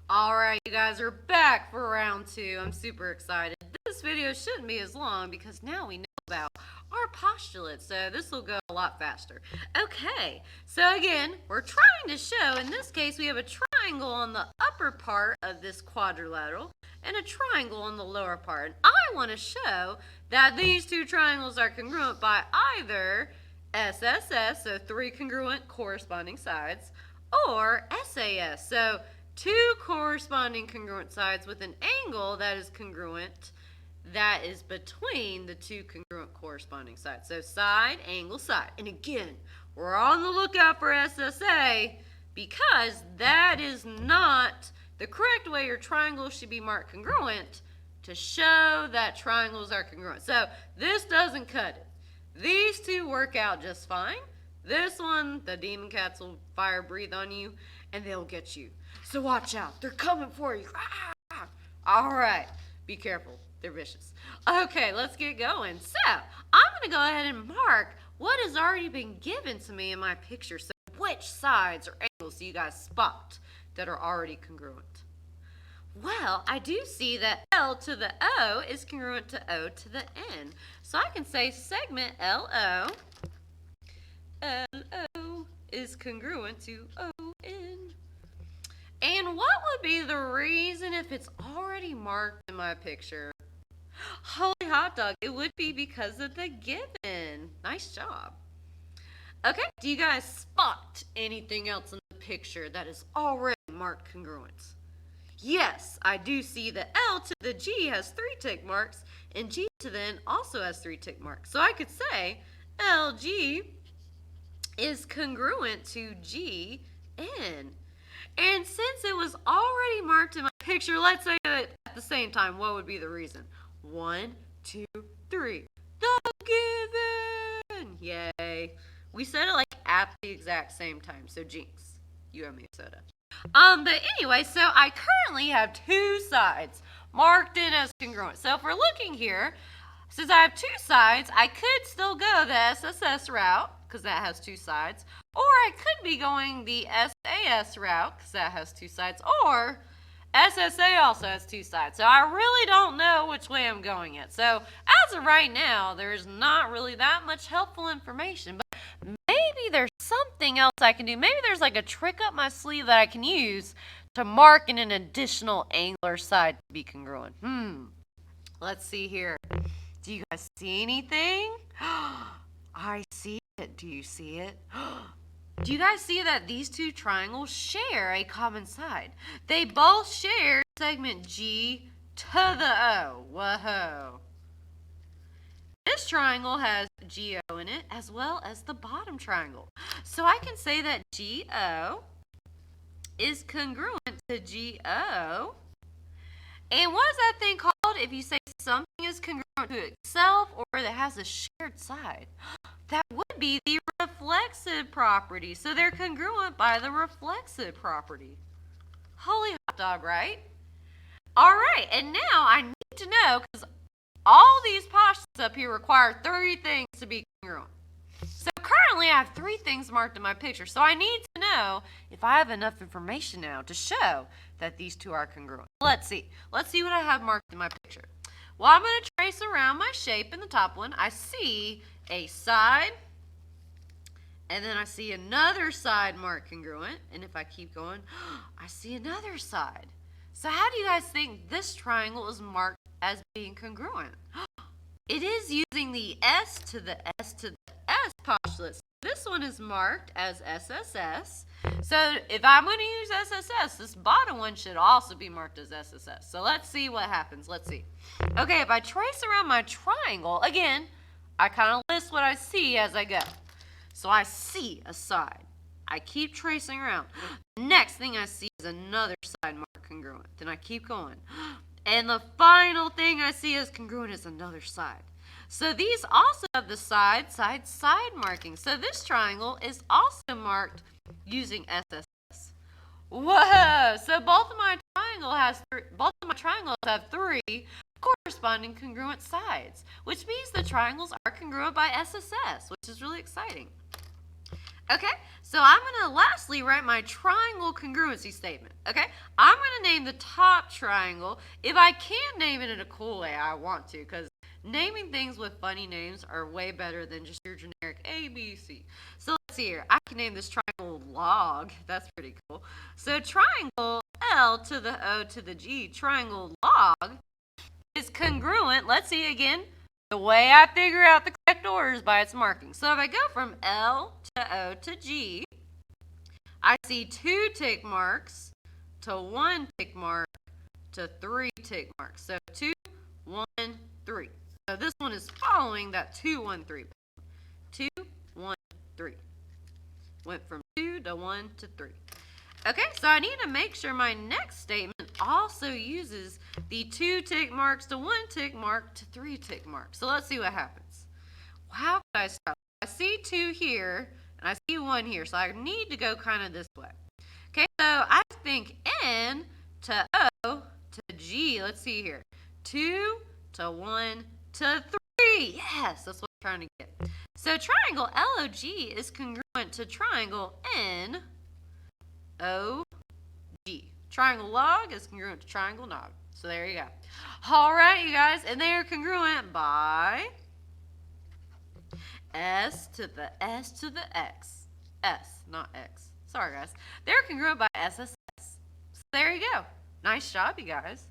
Alright, you guys are back for round 2. I'm super excited. This video shouldn't be as long because now we know about our postulates, so this will go a lot faster. Okay, so again, we're trying to show, in this case, we have a triangle on the upper part of this quadrilateral and a triangle on the lower part. And I want to show that these two triangles are congruent by either SSS, so 3 congruent corresponding sides, or SAS, so 2 corresponding congruent sides with an angle that is congruent that is between the 2 congruent corresponding sides. So side, angle, side. And again, we're on the lookout for SSA because that is not the correct way your triangles should be marked congruent to show that triangles are congruent. So this doesn't cut it. These two work out just fine. This one, the demon cats will fire breathe on you and they'll get you. So watch out. They're coming for you. Ah! All right. Be careful. They're vicious. Okay, let's get going. So I'm going to go ahead and mark what has already been given to me in my picture. So which sides or angles do you guys spot that are already congruent? Well, I do see that L to the O is congruent to O to the N. So I can say segment LO is congruent to ON. And what would be the reason if it's already marked in my picture? Holy hot dog, it would be because of the given. Nice job. Okay, do you guys spot anything else in the picture that is already marked congruent? Yes, I do see that L to the G has 3 tick marks and G to the N also has 3 tick marks. So I could say LG is congruent to GN. And since it was already marked in my picture, let's say that at the same time, what would be the reason? 1, 2, 3. The given! Yay. We said it like at the exact same time. So jinx. You owe me a soda. But anyway, so I currently have 2 sides marked in as congruent. So if we're looking here, since I have 2 sides, I could still go the SSS route, because that has 2 sides, or I could be going the SAS route, because that has 2 sides, or SSA also has 2 sides. So I really don't know which way I'm going yet. So as of right now, there's not really that much helpful information, but maybe there's something else I can do. Maybe there's like a trick up my sleeve that I can use to mark in an additional angular side to be congruent. Let's see here. Do you guys see anything? I see it. Do you see it? Do you guys see that these 2 triangles share a common side? They both share segment G to the O. Whoa. This triangle has GO in it as well as the bottom triangle. So I can say that GO is congruent to GO. And what is that thing called if you say something is congruent to itself or that has a shared side? That would be the reflexive property. So they're congruent by the reflexive property. Holy hot dog, right? All right, and now I need to know, because all these postulates up here require 3 things to be congruent. So currently I have 3 things marked in my picture. So I need to know if I have enough information now to show that these 2 are congruent. Let's see. Let's see what I have marked in my picture. Well, I'm going to trace around my shape in the top one. I see a side, and then I see another side marked congruent. And if I keep going, I see another side. So how do you guys think this triangle is marked as being congruent? It is using the S to the S to the S postulate. This one is marked as SSS. So if I'm going to use SSS, this bottom one should also be marked as SSS. So let's see what happens. Let's see. Okay, if I trace around my triangle, again, I kind of list what I see as I go. So I see a side. I keep tracing around. Next thing I see is another side marked congruent. Then I keep going. And the final thing I see as congruent is another side. So these also have the side marking. So this triangle is also marked using SSS. Whoa! So both of my triangles have 3 corresponding congruent sides, which means the triangles are congruent by SSS, which is really exciting. Okay, so I'm going to lastly write my triangle congruency statement. Okay, I'm going to name the top triangle. If I can name it in a cool way, I want to, because naming things with funny names are way better than just your generic A, B, C. So let's see here. I can name this triangle log. That's pretty cool. So triangle L to the O to the G, triangle log, is congruent. Let's see again. The way I figure out the correct order is by its marking. So if I go from L to O to G, I see 2 tick marks to 1 tick mark to 3 tick marks. So 2, 1, 3. So this one is following that 2, 1, 3. 2, 1, 3. Went from 2 to 1 to 3. Okay, so I need to make sure my next statement also uses the 2 tick marks to 1 tick mark to 3 tick marks. So let's see what happens. How could I start? I see 2 here, and I see 1 here, so I need to go kind of this way. Okay, so I think N to O to G. Let's see here. 2 to 1 to 3. Yes, that's what I'm trying to get. So triangle LOG is congruent to triangle NOG. Triangle log is congruent to triangle nog. So there you go. All right, you guys, and they are congruent by S to the S to the X. S, not X. Sorry, guys. They're congruent by SSS. So there you go. Nice job, you guys.